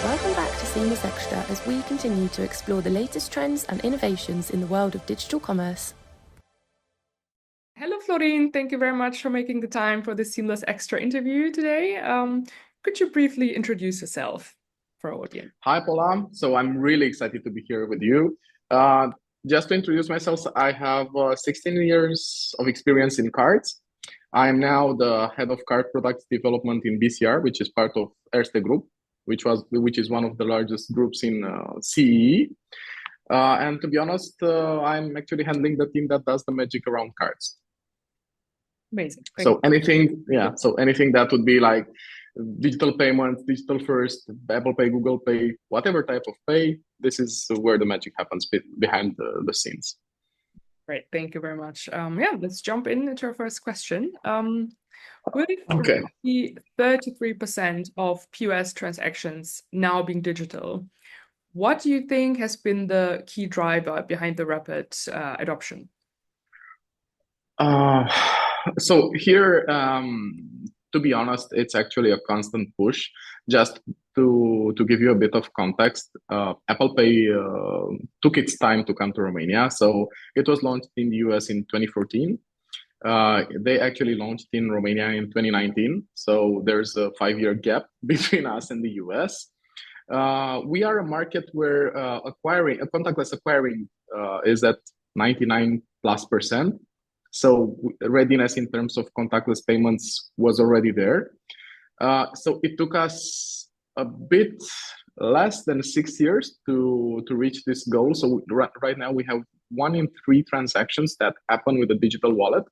Welcome back to Seamless Xtra as we continue to explore the latest trends and innovations in the world of digital commerce. Hello, Florin. Thank you very much for making the time for this Seamless Extra interview today. Could you briefly introduce yourself for our audience? Hi, Paula. So I'm really excited to be here with you. Just to introduce myself, I have 16 years of experience in cards. I'm now the head of card products development in BCR, which is part of Erste Group, which is one of the largest groups in CEE. And to be honest, I'm actually handling the team that does the magic around cards. Amazing. So anything that would be like digital payments, digital first, Apple Pay, Google Pay, whatever type of pay, this is where the magic happens behind the scenes. Great, thank you very much. Let's jump into our first question. With the 33% of POS transactions now being digital, what do you think has been the key driver behind the rapid adoption? So here, to be honest, it's actually a constant push. Just to give you a bit of context, Apple Pay took its time to come to Romania. So it was launched in the US in 2014. They actually launched in Romania in 2019. So there's a 5-year gap between us and the US. We are a market where contactless acquiring is at 99+%. So readiness in terms of contactless payments was already there. So it took us a bit less than 6 years to reach this goal. So right now we have 1 in 3 transactions that happen with a digital wallet.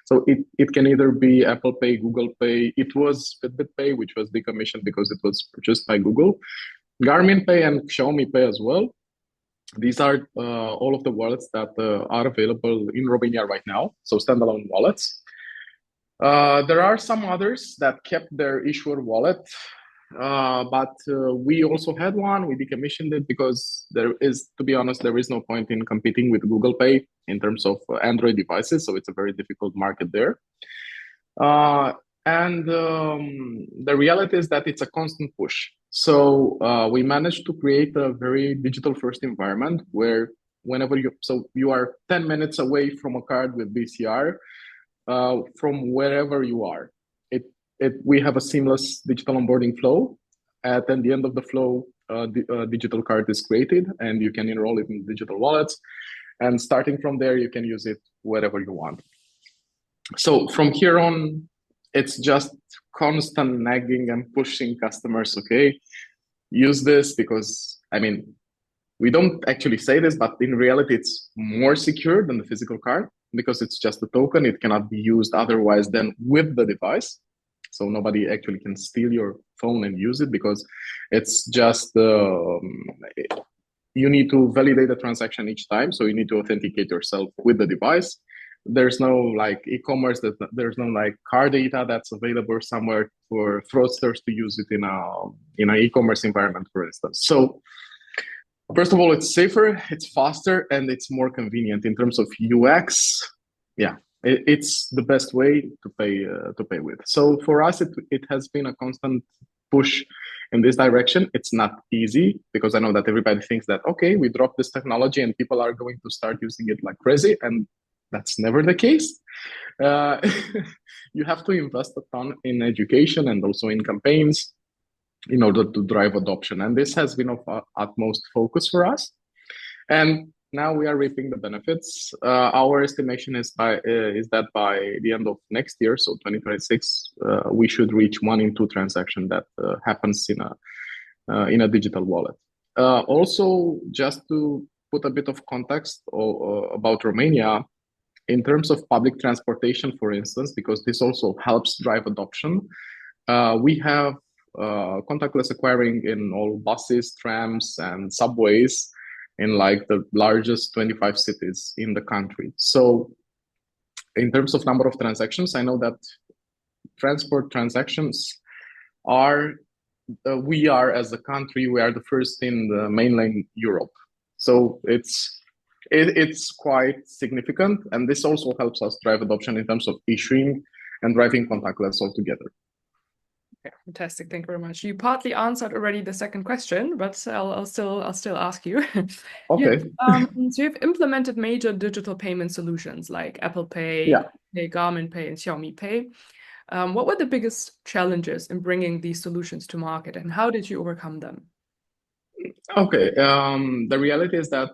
So it can either be Apple Pay, Google Pay. It was Fitbit Pay, which was decommissioned because it was purchased by Google. Garmin Pay and Xiaomi Pay as well. These are all of the wallets that are available in Romania right now, so standalone wallets. There are some others that kept their issuer wallet, but we also had one. We decommissioned it because to be honest, there is no point in competing with Google Pay in terms of Android devices, so it's a very difficult market there. And the reality is that it's a constant push. So we managed to create a very digital first environment where whenever you are 10 minutes away from a card with BCR, from wherever you are. We have a seamless digital onboarding flow. At the end of the flow, the digital card is created and you can enroll it in digital wallets. And starting from there, you can use it wherever you want. So from here on, it's just constant nagging and pushing customers, okay, use this because, I mean, we don't actually say this, but in reality, it's more secure than the physical card because it's just a token. It cannot be used otherwise than with the device. So nobody actually can steal your phone and use it because it's just, you need to validate the transaction each time. So you need to authenticate yourself with the device. There's no like e-commerce, there's no like car data that's available somewhere for fraudsters to use it in an e-commerce environment, for instance. So first of all, it's safer, it's faster, and it's more convenient in terms of UX. Yeah, it's the best way to pay with. So for us, it has been a constant push in this direction. It's not easy because I know that everybody thinks that, okay, we dropped this technology and people are going to start using it like crazy. And that's never the case. You have to invest a ton in education and also in campaigns in order to drive adoption. And this has been of utmost focus for us. And now we are reaping the benefits. Our estimation is that by the end of next year, so 2026, we should reach 1 in 2 transactions that happens in a digital wallet. Also, just to put a bit of context about Romania, in terms of public transportation, for instance, because this also helps drive adoption, we have contactless acquiring in all buses, trams, and subways in like the largest 25 cities in the country. So in terms of number of transactions, I know that transport transactions we are as a country, we are the first in the mainland Europe. So it's quite significant. And this also helps us drive adoption in terms of issuing and driving contactless altogether. Okay, fantastic. Thank you very much. You partly answered already the second question, but I'll still ask you. Okay. So you've implemented major digital payment solutions like Apple Pay, Yeah. Garmin Pay, and Xiaomi Pay. What were the biggest challenges in bringing these solutions to market, and how did you overcome them? Okay. The reality is that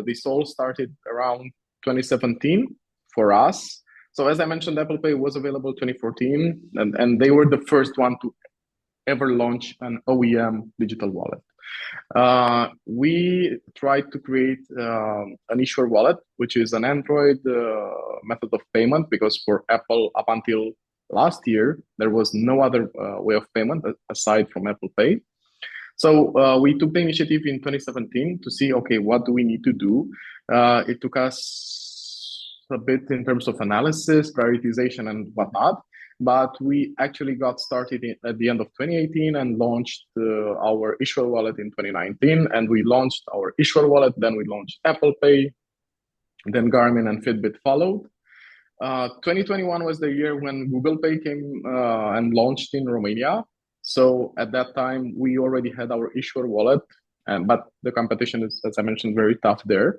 this all started around 2017 for us. So as I mentioned, Apple Pay was available 2014, and they were the first one to ever launch an OEM digital wallet. We tried to create an issuer wallet, which is an Android method of payment, because for Apple, up until last year, there was no other way of payment aside from Apple Pay. So we took the initiative in 2017 to see, okay, what do we need to do? It took us a bit in terms of analysis, prioritization, and whatnot. But we actually got started at the end of 2018 and launched our issuer wallet in 2019. And we launched our issuer wallet, then we launched Apple Pay, then Garmin and Fitbit followed. 2021 was the year when Google Pay came and launched in Romania. So at that time, we already had our issuer wallet, but the competition is, as I mentioned, very tough there.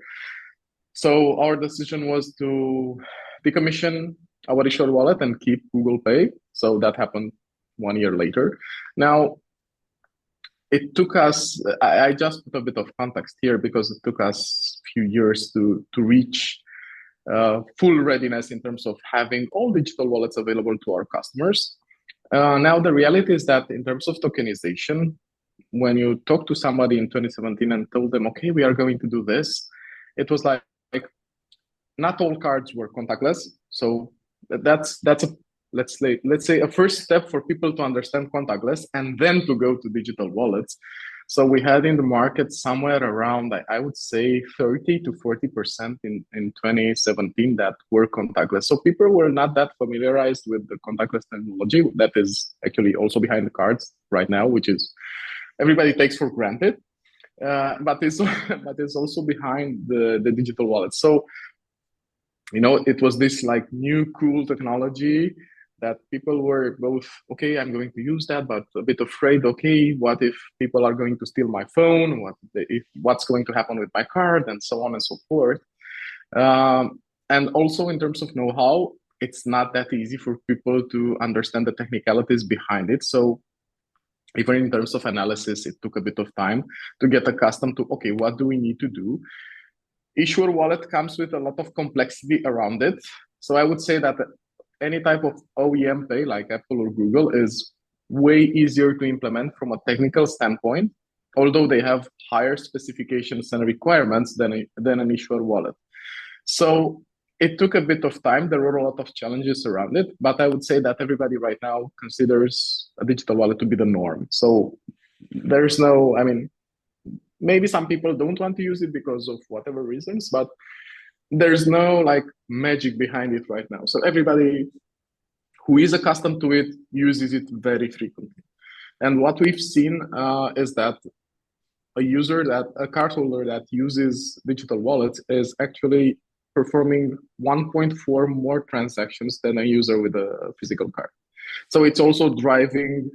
So our decision was to decommission our issuer wallet and keep Google Pay. So that happened 1 year later. Now, it took us, I just put a bit of context here because it took us a few years to reach full readiness in terms of having all digital wallets available to our customers. Now, the reality is that in terms of tokenization, when you talk to somebody in 2017 and told them, okay, we are going to do this, it was like not all cards were contactless. So that's a let's say a first step for people to understand contactless and then to go to digital wallets. So we had in the market somewhere around, I would say 30 to 40% in 2017 that were contactless. So people were not that familiarized with the contactless technology that is actually also behind the cards right now, which is everybody takes for granted, but it's also behind the digital wallet. So, it was this like new cool technology that people were both, okay, I'm going to use that, but a bit afraid, okay, what if people are going to steal my phone? What's going to happen with my card, and so on and so forth. And also in terms of know-how, it's not that easy for people to understand the technicalities behind it. So even in terms of analysis, it took a bit of time to get accustomed to, okay, what do we need to do? Issuer wallet comes with a lot of complexity around it. So I would say that any type of OEM pay like Apple or Google is way easier to implement from a technical standpoint, although they have higher specifications and requirements than an issuer wallet. So it took a bit of time. There were a lot of challenges around it, but I would say that everybody right now considers a digital wallet to be the norm. So there's no, maybe some people don't want to use it because of whatever reasons, but there's no like magic behind it right now. So everybody who is accustomed to it uses it very frequently. And what we've seen is that a cardholder that uses digital wallets is actually performing 1.4 more transactions than a user with a physical card. So it's also driving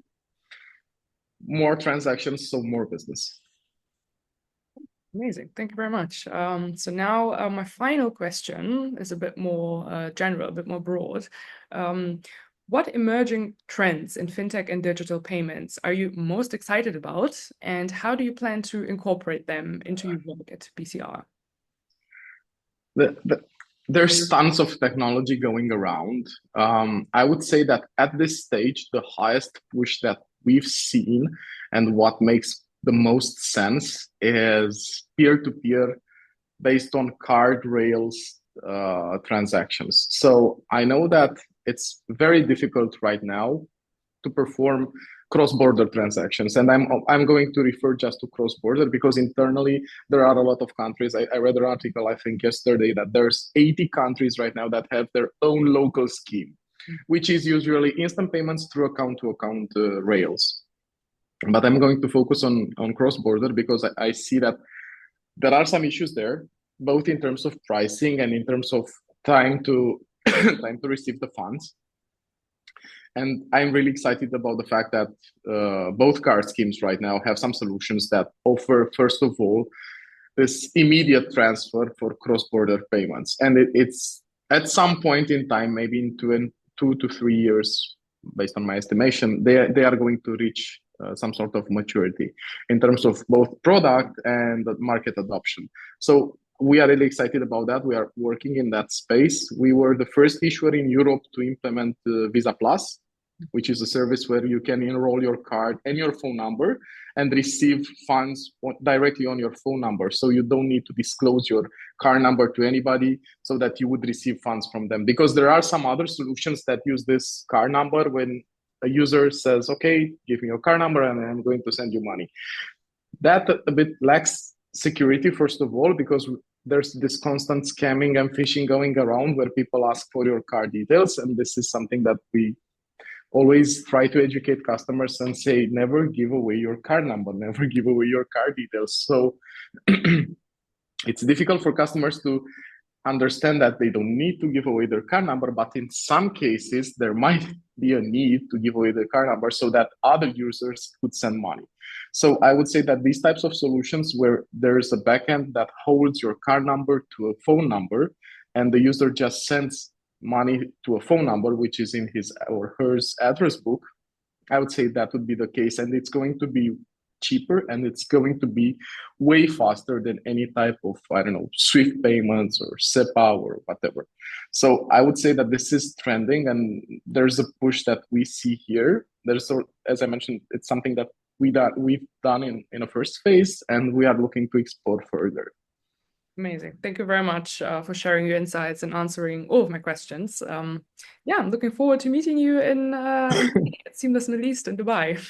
more transactions, so more business. Amazing. Thank you very much. So now my final question is a bit more general, a bit more broad. What emerging trends in fintech and digital payments are you most excited about, and how do you plan to incorporate them into your work at BCR? There's tons of technology going around. I would say that at this stage, the highest push that we've seen and what makes the most sense is peer-to-peer based on card rails transactions. So I know that it's very difficult right now to perform cross-border transactions. And I'm going to refer just to cross-border because internally there are a lot of countries. I read an article, I think yesterday, that there's 80 countries right now that have their own local scheme, which is usually instant payments through account-to-account rails. But I'm going to focus on cross-border because I see that there are some issues there, both in terms of pricing and in terms of time to receive the funds. And I'm really excited about the fact that both card schemes right now have some solutions that offer, first of all, this immediate transfer for cross-border payments. And it's at some point in time, maybe in 2 to 3 years, based on my estimation, they are going to reach some sort of maturity in terms of both product and market adoption. So we are really excited about that. We are working in that space. We were the first issuer in Europe to implement Visa Plus, which is a service where you can enroll your card and your phone number and receive funds directly on your phone number. So you don't need to disclose your card number to anybody so that you would receive funds from them. Because there are some other solutions that use this card number when a user says, okay, give me your card number and I'm going to send you money. That a bit lacks security, first of all, because there's this constant scamming and phishing going around where people ask for your card details. And this is something that we always try to educate customers and say, never give away your card number, never give away your card details. So it's difficult for customers to understand that they don't need to give away their card number, but in some cases, there might be a need to give away their card number so that other users could send money. So I would say that these types of solutions where there's a backend that holds your card number to a phone number and the user just sends money to a phone number, which is in his or her address book, I would say that would be the case. And it's going to be cheaper and it's going to be way faster than any type of, I don't know, SWIFT payments or SEPA or whatever. So I would say that this is trending and there's a push that we see here. There's, as I mentioned, it's something that we've done in a first phase and we are looking to explore further. Amazing. Thank you very much for sharing your insights and answering all of my questions. Yeah, I'm looking forward to meeting you in Seamless Middle East in Dubai.